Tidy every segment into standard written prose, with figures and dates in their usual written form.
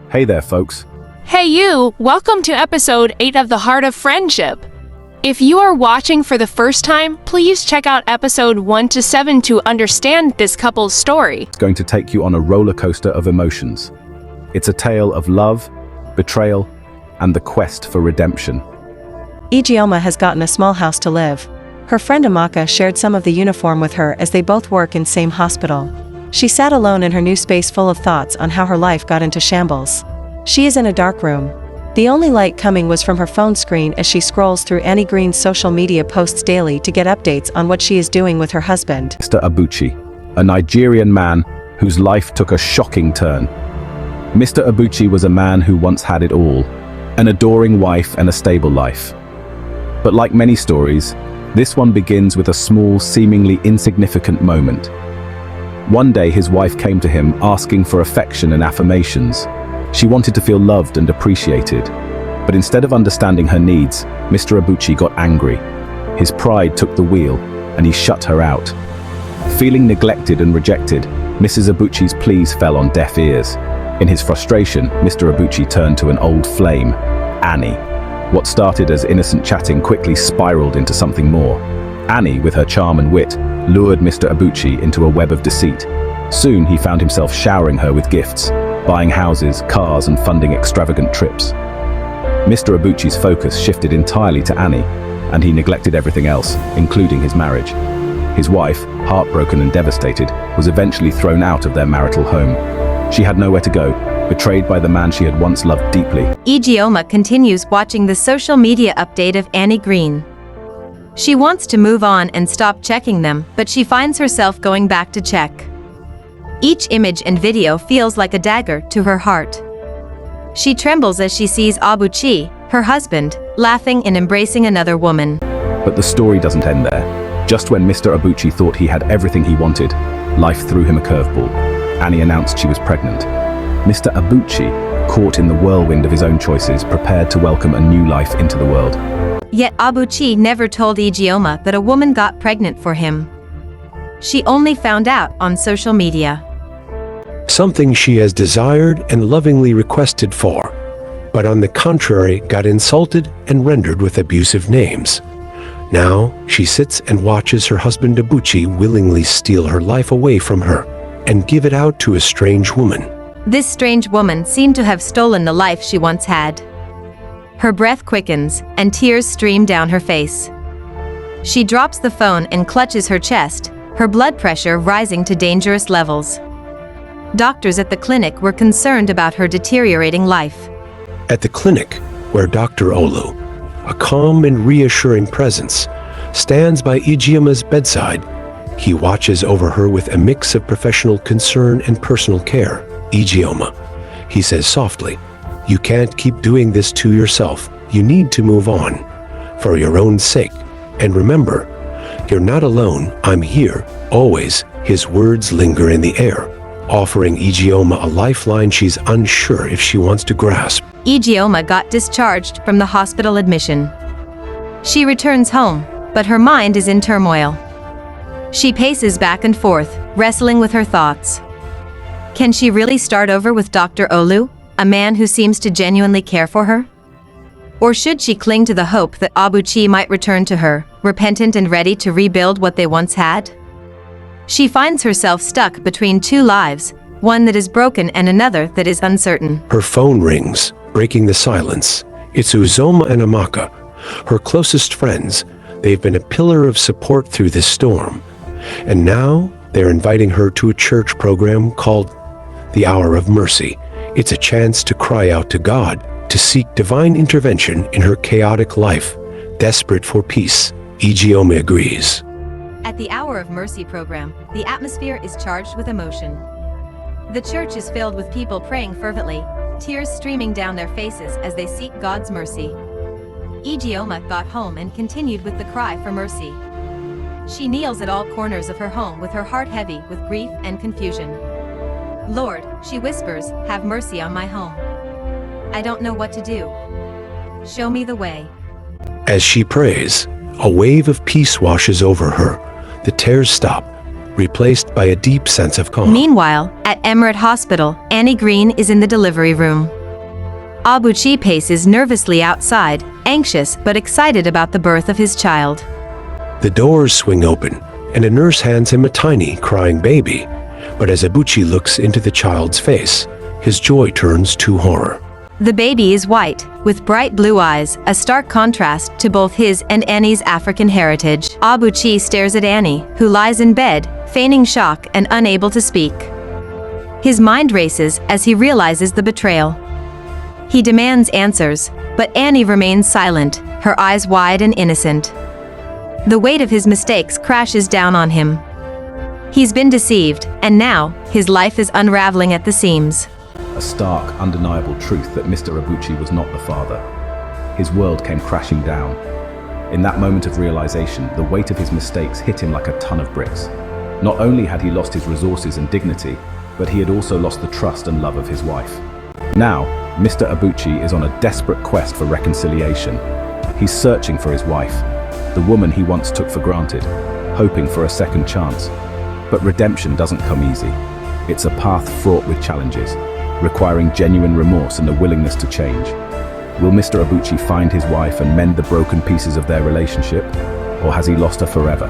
Hey there, folks. Hey you! Welcome to episode 8 of The Heart of Friendship. If you are watching for the first time, please check out episode 1 to 7 to understand this couple's story. It's going to take you on a roller coaster of emotions. It's a tale of love, betrayal, and the quest for redemption. Ijeoma has gotten a small house to live. Her friend Amaka shared some of the uniform with her as they both work in same hospital. She sat alone in her new space full of thoughts on how her life got into shambles. She is in a dark room. The only light coming was from her phone screen as she scrolls through Annie Green's social media posts daily to get updates on what she is doing with her husband. Mr. Abuchi, a Nigerian man whose life took a shocking turn. Mr. Abuchi was a man who once had it all, an adoring wife and a stable life. But like many stories, this one begins with a small, seemingly insignificant moment. One day his wife came to him asking for affection and affirmations. She wanted to feel loved and appreciated. But instead of understanding her needs, Mr. Abuchi got angry. His pride took the wheel, and he shut her out. Feeling neglected and rejected, Mrs. Abuchi's pleas fell on deaf ears. In his frustration, Mr. Abuchi turned to an old flame, Annie. What started as innocent chatting quickly spiraled into something more. Annie, with her charm and wit, lured Mr. Abuchi into a web of deceit. Soon he found himself showering her with gifts, buying houses, cars, and funding extravagant trips. Mr. Abuchi's focus shifted entirely to Annie, and he neglected everything else, including his marriage. His wife, heartbroken and devastated, was eventually thrown out of their marital home. She had nowhere to go, betrayed by the man she had once loved deeply. Ijeoma continues watching the social media update of Annie Green. She wants to move on and stop checking them, but she finds herself going back to check. Each image and video feels like a dagger to her heart. She trembles as she sees Abuchi, her husband, laughing and embracing another woman. But the story doesn't end there. Just when Mr. Abuchi thought he had everything he wanted, life threw him a curveball. Annie announced she was pregnant. Mr. Abuchi, caught in the whirlwind of his own choices, prepared to welcome a new life into the world. Yet Abuchi never told Ijeoma that a woman got pregnant for him. She only found out on social media. Something she has desired and lovingly requested for, but on the contrary got insulted and rendered with abusive names. Now she sits and watches her husband Abuchi willingly steal her life away from her and give it out to a strange woman. This strange woman seemed to have stolen the life she once had. Her breath quickens, and tears stream down her face. She drops the phone and clutches her chest, her blood pressure rising to dangerous levels. Doctors at the clinic were concerned about her deteriorating life. At the clinic, where Dr. Olu, a calm and reassuring presence, stands by Ijeoma's bedside, he watches over her with a mix of professional concern and personal care. Ijeoma, he says softly, you can't keep doing this to yourself. You need to move on, for your own sake. And remember, you're not alone. I'm here, always. His words linger in the air, offering Ijeoma a lifeline she's unsure if she wants to grasp. Ijeoma got discharged from the hospital admission. She returns home, but her mind is in turmoil. She paces back and forth, wrestling with her thoughts. Can she really start over with Dr. Olu, a man who seems to genuinely care for her? Or should she cling to the hope that Abuchi might return to her, repentant and ready to rebuild what they once had? She finds herself stuck between two lives, one that is broken and another that is uncertain. Her phone rings, breaking the silence. It's Uzoma and Amaka, her closest friends. They've been a pillar of support through this storm. And now they're inviting her to a church program called The Hour of Mercy. It's a chance to cry out to God, to seek divine intervention in her chaotic life. Desperate for peace, Ijeoma agrees. At the Hour of Mercy program, the atmosphere is charged with emotion. The church is filled with people praying fervently, tears streaming down their faces as they seek God's mercy. Ijeoma got home and continued with the cry for mercy. She kneels at all corners of her home with her heart heavy with grief and confusion. Lord, she whispers, have mercy on my home. I don't know what to do. Show me the way. As she prays, a wave of peace washes over her. The tears stop, replaced by a deep sense of calm. Meanwhile, at Emirate Hospital, Annie Green is in the delivery room. Abuchi paces nervously outside, anxious but excited about the birth of his child. The doors swing open, and a nurse hands him a tiny, crying baby. But as Abuchi looks into the child's face, his joy turns to horror. The baby is white, with bright blue eyes, a stark contrast to both his and Annie's African heritage. Abuchi stares at Annie, who lies in bed, feigning shock and unable to speak. His mind races as he realizes the betrayal. He demands answers, but Annie remains silent, her eyes wide and innocent. The weight of his mistakes crashes down on him. He's been deceived, and now, his life is unraveling at the seams. A stark, undeniable truth that Mr. Abuchi was not the father. His world came crashing down. In that moment of realization, the weight of his mistakes hit him like a ton of bricks. Not only had he lost his resources and dignity, but he had also lost the trust and love of his wife. Now, Mr. Abuchi is on a desperate quest for reconciliation. He's searching for his wife, the woman he once took for granted, hoping for a second chance. But redemption doesn't come easy. It's a path fraught with challenges, requiring genuine remorse and a willingness to change. Will Mr. Abuchi find his wife and mend the broken pieces of their relationship? Or has he lost her forever?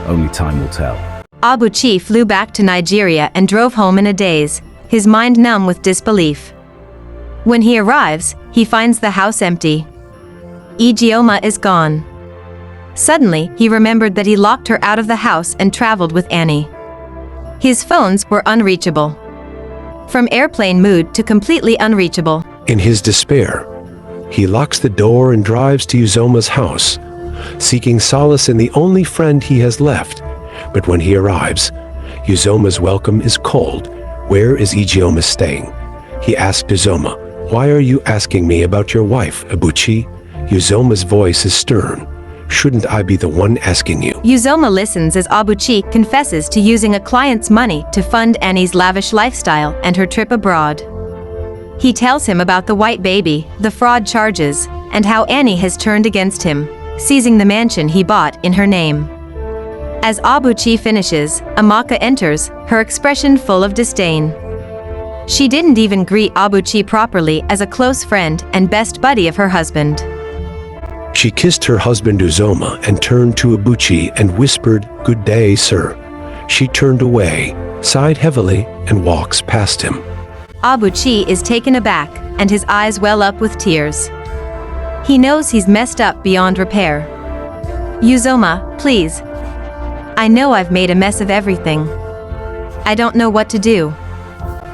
Only time will tell. Abuchi flew back to Nigeria and drove home in a daze, his mind numb with disbelief. When he arrives, he finds the house empty. Ijeoma is gone. Suddenly, he remembered that he locked her out of the house and traveled with Annie. His phones were unreachable. From airplane mode to completely unreachable. In his despair, he locks the door and drives to Ijeoma's house, seeking solace in the only friend he has left. But when he arrives, Ijeoma's welcome is cold. Where is Ijeoma staying? He asked Ijeoma, "Why are you asking me about your wife, Abuchi?" Ijeoma's voice is stern. "Shouldn't I be the one asking you?" Ijeoma listens as Abuchi confesses to using a client's money to fund Annie's lavish lifestyle and her trip abroad. He tells him about the white baby, the fraud charges, and how Annie has turned against him, seizing the mansion he bought in her name. As Abuchi finishes, Amaka enters, her expression full of disdain. She didn't even greet Abuchi properly as a close friend and best buddy of her husband. She kissed her husband Ijeoma and turned to Abuchi and whispered, "Good day, sir." She turned away, sighed heavily, and walks past him. Abuchi is taken aback, and his eyes well up with tears. He knows he's messed up beyond repair. Ijeoma, please. I know I've made a mess of everything. I don't know what to do.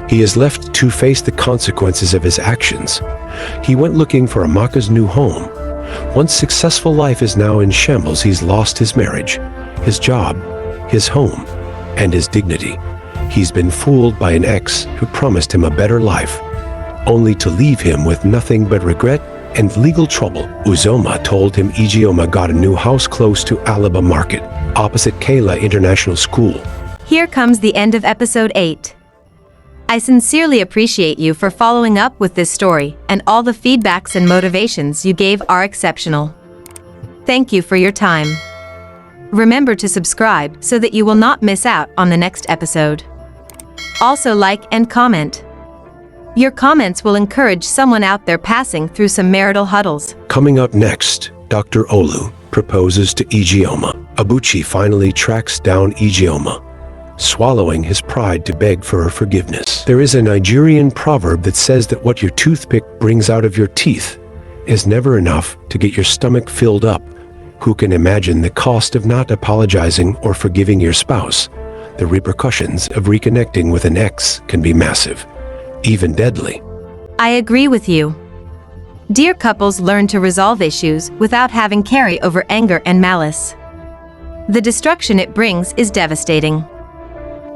He is left to face the consequences of his actions. He went looking for Amaka's new home. Once successful life is now in shambles. He's lost his marriage, his job, his home, and his dignity. He's been fooled by an ex who promised him a better life, only to leave him with nothing but regret and legal trouble. Ijeoma told him Ijeoma got a new house close to Alaba Market, opposite Kayla International School. Here comes the end of episode 8. I sincerely appreciate you for following up with this story, and all the feedbacks and motivations you gave are exceptional. Thank you for your time. Remember to subscribe so that you will not miss out on the next episode. Also like and comment. Your comments will encourage someone out there passing through some marital huddles. Coming up next, Dr. Olu proposes to Ijeoma. Abuchi finally tracks down Ijeoma, swallowing his pride to beg for her forgiveness. There is a Nigerian proverb that says that what your toothpick brings out of your teeth is never enough to get your stomach filled up. Who can imagine the cost of not apologizing or forgiving your spouse? The repercussions of reconnecting with an ex can be massive, even deadly. I agree with you. Dear couples, learn to resolve issues without having carry over anger and malice. The destruction it brings is devastating.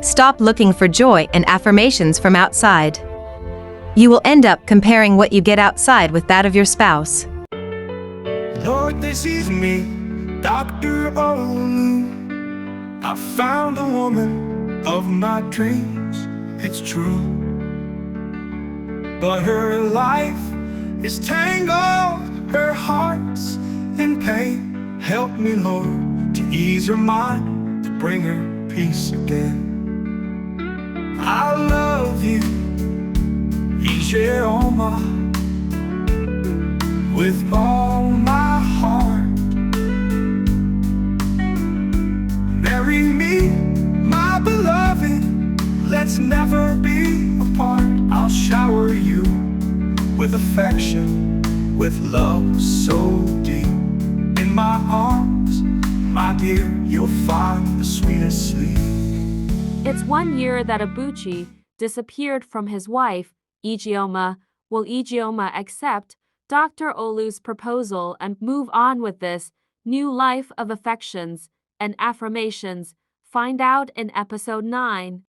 Stop looking for joy and affirmations from outside. You will end up comparing what you get outside with that of your spouse. Lord, this is me, Dr. Olu. I found the woman of my dreams, it's true. But her life is tangled, her heart's in pain. Help me, Lord, to ease her mind, to bring her peace. peace again. I love you, Ijeoma, with all my heart. Marry me, my beloved, let's never be apart. I'll shower you with affection, with love so deep. In my arms, my dear, you'll find the sweetest sleep. It's 1 year that Ibuchi disappeared from his wife, Ijeoma. Will Ijeoma accept Dr. Olu's proposal and move on with this new life of affections and affirmations? Find out in episode 9.